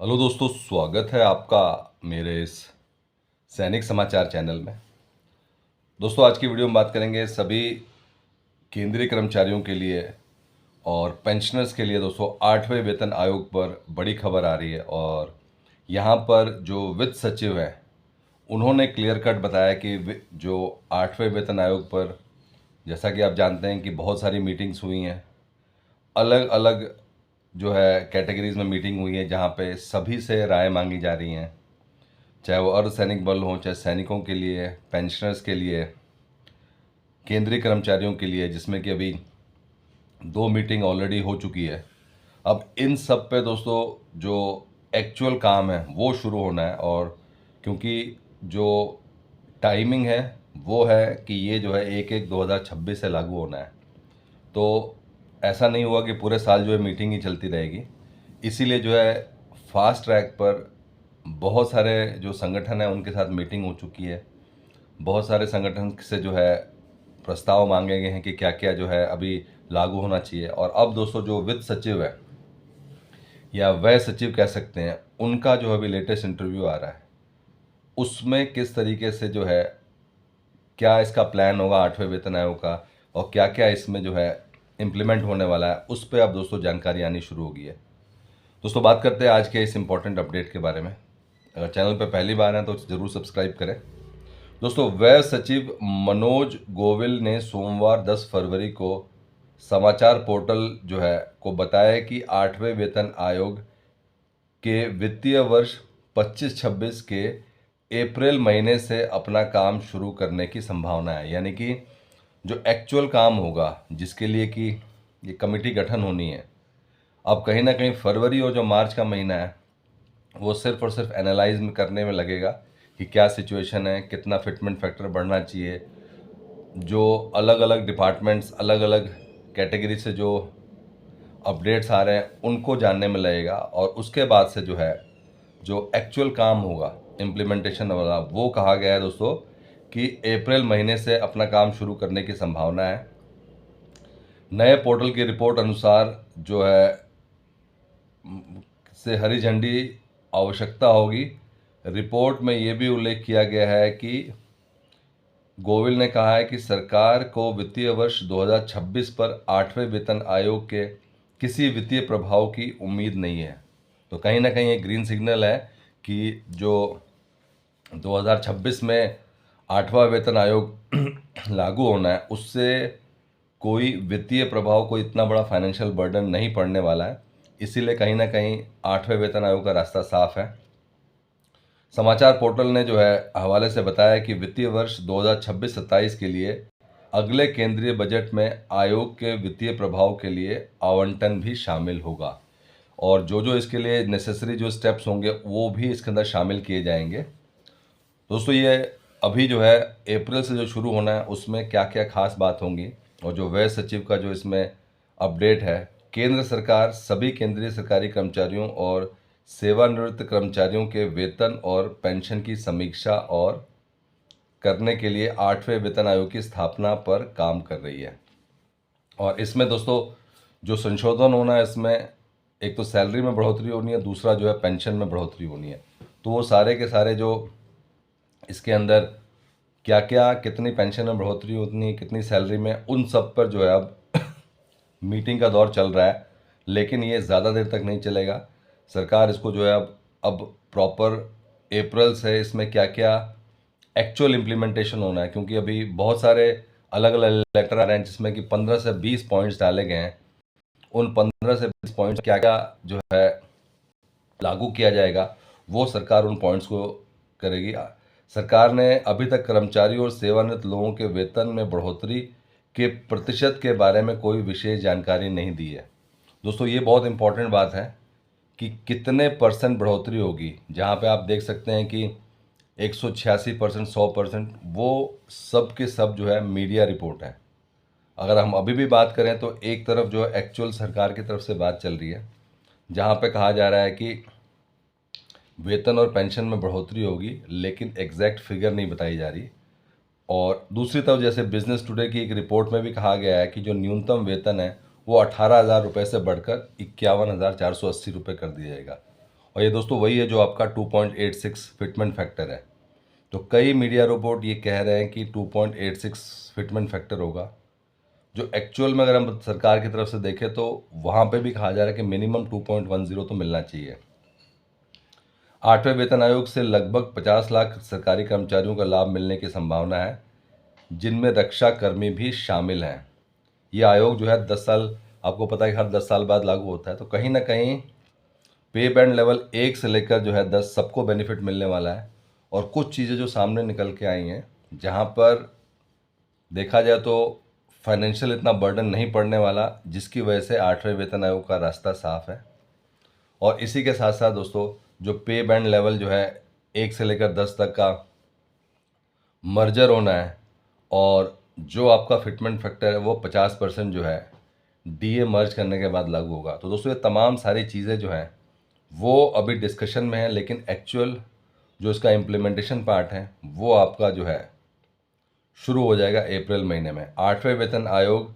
Hello दोस्तों, स्वागत है आपका मेरे इस सैनिक समाचार चैनल में। दोस्तों, आज की वीडियो में बात करेंगे सभी केंद्रीय कर्मचारियों के लिए और पेंशनर्स के लिए। दोस्तों, 8वें वेतन आयोग पर बड़ी खबर आ रही है और यहाँ पर जो वित्त सचिव हैं उन्होंने क्लियर कट बताया कि जो 8वें वेतन आयोग पर, जैसा कि आप जानते हैं कि बहुत सारी मीटिंग्स हुई हैं, अलग अलग जो है कैटेगरीज में मीटिंग हुई है, जहाँ पे सभी से राय मांगी जा रही हैं, चाहे वो अर्धसैनिक बल हो, चाहे सैनिकों के लिए, पेंशनर्स के लिए, केंद्रीय कर्मचारियों के लिए, जिसमें कि अभी 2 मीटिंग ऑलरेडी हो चुकी है। अब इन सब पे दोस्तों जो एक्चुअल काम है वो शुरू होना है, और क्योंकि जो टाइमिंग है वो है कि ये जो है 1/1/2026 से लागू होना है, तो ऐसा नहीं हुआ कि पूरे साल जो है मीटिंग ही चलती रहेगी। इसीलिए जो है फास्ट ट्रैक पर बहुत सारे जो संगठन हैं उनके साथ मीटिंग हो चुकी है। बहुत सारे संगठन से जो है प्रस्ताव मांगे गए हैं कि क्या क्या जो है अभी लागू होना चाहिए। और अब दोस्तों जो वित्त सचिव है या व्यय सचिव कह सकते हैं, उनका जो अभी लेटेस्ट इंटरव्यू आ रहा है, उसमें किस तरीके से जो है क्या इसका प्लान होगा 8वें वेतन आयोग का, और क्या क्या इसमें जो है इम्प्लीमेंट होने वाला है, उस पर अब दोस्तों जानकारी आनी शुरू हो गई है। दोस्तों, बात करते हैं आज के इस इम्पोर्टेंट अपडेट के बारे में। अगर चैनल पर पहली बार हैं तो ज़रूर सब्सक्राइब करें। दोस्तों, व्यय सचिव मनोज गोविल ने सोमवार 10 फरवरी को समाचार पोर्टल जो है को बताया कि 8वें वेतन आयोग के वित्तीय वर्ष 25-26 के अप्रैल महीने से अपना काम शुरू करने की संभावना है। यानी कि जो एक्चुअल काम होगा, जिसके लिए कि ये कमेटी गठन होनी है, अब कहीं ना कहीं फरवरी और जो मार्च का महीना है वो सिर्फ और सिर्फ एनालाइज करने में लगेगा कि क्या सिचुएशन है, कितना फिटमेंट फैक्टर बढ़ना चाहिए, जो अलग अलग डिपार्टमेंट्स, अलग अलग कैटेगरी से जो अपडेट्स आ रहे हैं उनको जानने में लगेगा। और उसके बाद से जो है जो एक्चुअल काम होगा, इम्प्लीमेंटेशन वाला, वो कहा गया है दोस्तों कि अप्रैल महीने से अपना काम शुरू करने की संभावना है। नए पोर्टल की रिपोर्ट अनुसार जो है से हरी झंडी आवश्यकता होगी। रिपोर्ट में ये भी उल्लेख किया गया है कि गोविल ने कहा है कि सरकार को वित्तीय वर्ष 2026 पर 8वें वेतन आयोग के किसी वित्तीय प्रभाव की उम्मीद नहीं है। तो कहीं ना कहीं एक ग्रीन सिग्नल है कि जो 2026 में 8वां वेतन आयोग लागू होना है, उससे कोई वित्तीय प्रभाव, कोई इतना बड़ा फाइनेंशियल बर्डन नहीं पड़ने वाला है। इसीलिए कहीं ना कहीं 8वें वेतन आयोग का रास्ता साफ है। समाचार पोर्टल ने जो है हवाले से बताया कि वित्तीय वर्ष 2026-27 के लिए अगले केंद्रीय बजट में आयोग के वित्तीय प्रभाव के लिए आवंटन भी शामिल होगा, और जो जो इसके लिए नेसेसरी जो स्टेप्स होंगे वो भी इसके अंदर शामिल किए जाएंगे। दोस्तों, ये अभी जो है अप्रैल से जो शुरू होना है उसमें क्या क्या खास बात होंगी, और जो व्यय सचिव का जो इसमें अपडेट है, केंद्र सरकार सभी केंद्रीय सरकारी कर्मचारियों और सेवानिवृत्त कर्मचारियों के वेतन और पेंशन की समीक्षा और करने के लिए 8वें वेतन आयोग की स्थापना पर काम कर रही है। और इसमें दोस्तों जो संशोधन होना है, इसमें एक तो सैलरी में बढ़ोतरी होनी है, दूसरा जो है पेंशन में बढ़ोतरी होनी है। तो वो सारे के सारे जो इसके अंदर क्या क्या, कितनी पेंशन में बढ़ोतरी होनी है, कितनी सैलरी में, उन सब पर जो है अब मीटिंग का दौर चल रहा है। लेकिन ये ज़्यादा देर तक नहीं चलेगा। सरकार इसको जो है अब प्रॉपर अप्रैल से इसमें क्या क्या एक्चुअल इम्प्लीमेंटेशन होना है, क्योंकि अभी बहुत सारे अलग अलग लेटर आ रहे हैं जिसमें कि 15 से 20 पॉइंट्स डाले गए हैं। उन 15 से 20 पॉइंट्स क्या क्या जो है लागू किया जाएगा, वो सरकार उन पॉइंट्स को करेगी। सरकार ने अभी तक कर्मचारियों और सेवानिवृत्त लोगों के वेतन में बढ़ोतरी के प्रतिशत के बारे में कोई विशेष जानकारी नहीं दी है। दोस्तों, ये बहुत इंपॉर्टेंट बात है कि कितने परसेंट बढ़ोतरी होगी। जहाँ पे आप देख सकते हैं कि 186%, 100%, वो सब के सब जो है मीडिया रिपोर्ट है। अगर हम अभी भी बात करें तो एक तरफ जो है एक्चुअल सरकार की तरफ से बात चल रही है, जहाँ पे कहा जा रहा है कि वेतन और पेंशन में बढ़ोतरी होगी, लेकिन एग्जैक्ट फिगर नहीं बताई जा रही। और दूसरी तरफ जैसे बिजनेस टुडे की एक रिपोर्ट में भी कहा गया है कि जो न्यूनतम वेतन है वो 18,000 रुपये से बढ़कर 51,480 रुपये कर दिया जाएगा। और ये दोस्तों वही है जो आपका 2.86 फिटमेंट फैक्टर है। तो कई मीडिया रिपोर्ट ये कह रहे हैं कि 2.86 फिटमेंट फैक्टर होगा, जो एक्चुअल में अगर हम सरकार की तरफ से देखें तो वहाँ पे भी कहा जा रहा है कि मिनिमम 2.10 तो मिलना चाहिए। 8वें वेतन आयोग से लगभग 50 लाख सरकारी कर्मचारियों का लाभ मिलने की संभावना है, जिनमें रक्षा कर्मी भी शामिल हैं। ये आयोग जो है 10 साल, आपको पता है कि हर 10 साल बाद लागू होता है, तो कहीं ना कहीं पे बैंड लेवल 1 से लेकर जो है 10 सबको बेनिफिट मिलने वाला है। और कुछ चीज़ें जो सामने निकल के आई हैं, जहाँ पर देखा जाए तो फाइनेंशियल इतना बर्डन नहीं पड़ने वाला, जिसकी वजह से 8वें वेतन आयोग का रास्ता साफ है। और इसी के साथ साथ दोस्तों जो पे बैंड लेवल जो है 1 से लेकर 10 तक का मर्जर होना है, और जो आपका फिटमेंट फैक्टर है वो 50% जो है डीए मर्ज करने के बाद लागू होगा। तो दोस्तों ये तमाम सारी चीज़ें जो हैं वो अभी डिस्कशन में है, लेकिन एक्चुअल जो इसका इम्प्लीमेंटेशन पार्ट है वो आपका जो है शुरू हो जाएगा अप्रैल महीने में। 8वें वेतन आयोग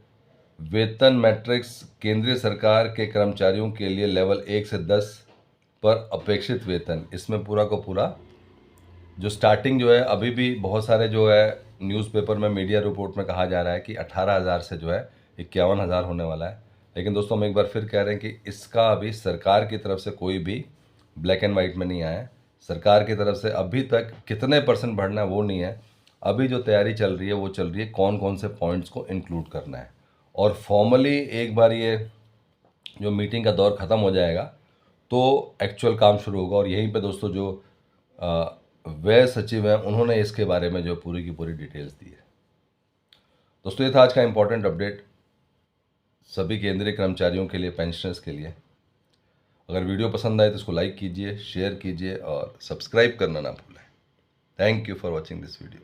वेतन मैट्रिक्स केंद्रीय सरकार के कर्मचारियों के लिए लेवल 1 से 10 पर अपेक्षित वेतन, इसमें पूरा का पूरा जो स्टार्टिंग जो है अभी भी बहुत सारे जो है न्यूज़पेपर में मीडिया रिपोर्ट में कहा जा रहा है कि 18,000 से जो है 51,000 होने वाला है। लेकिन दोस्तों हम एक बार फिर कह रहे हैं कि इसका अभी सरकार की तरफ से कोई भी ब्लैक एंड वाइट में नहीं आया है। सरकार की तरफ से अभी तक कितने % बढ़ना है वो नहीं है। अभी जो तैयारी चल रही है वो चल रही है कौन कौन से पॉइंट्स को इंक्लूड करना है। और फॉर्मली एक बार ये जो मीटिंग का दौर ख़त्म हो जाएगा तो एक्चुअल काम शुरू होगा। और यहीं पे दोस्तों जो व्यय सचिव हैं उन्होंने इसके बारे में जो पूरी की पूरी डिटेल्स दी है। दोस्तों ये था आज का इम्पोर्टेंट अपडेट सभी केंद्रीय कर्मचारियों के लिए, पेंशनर्स के लिए। अगर वीडियो पसंद आए तो इसको लाइक कीजिए, शेयर कीजिए और सब्सक्राइब करना ना भूलें। Thank you for watching this video.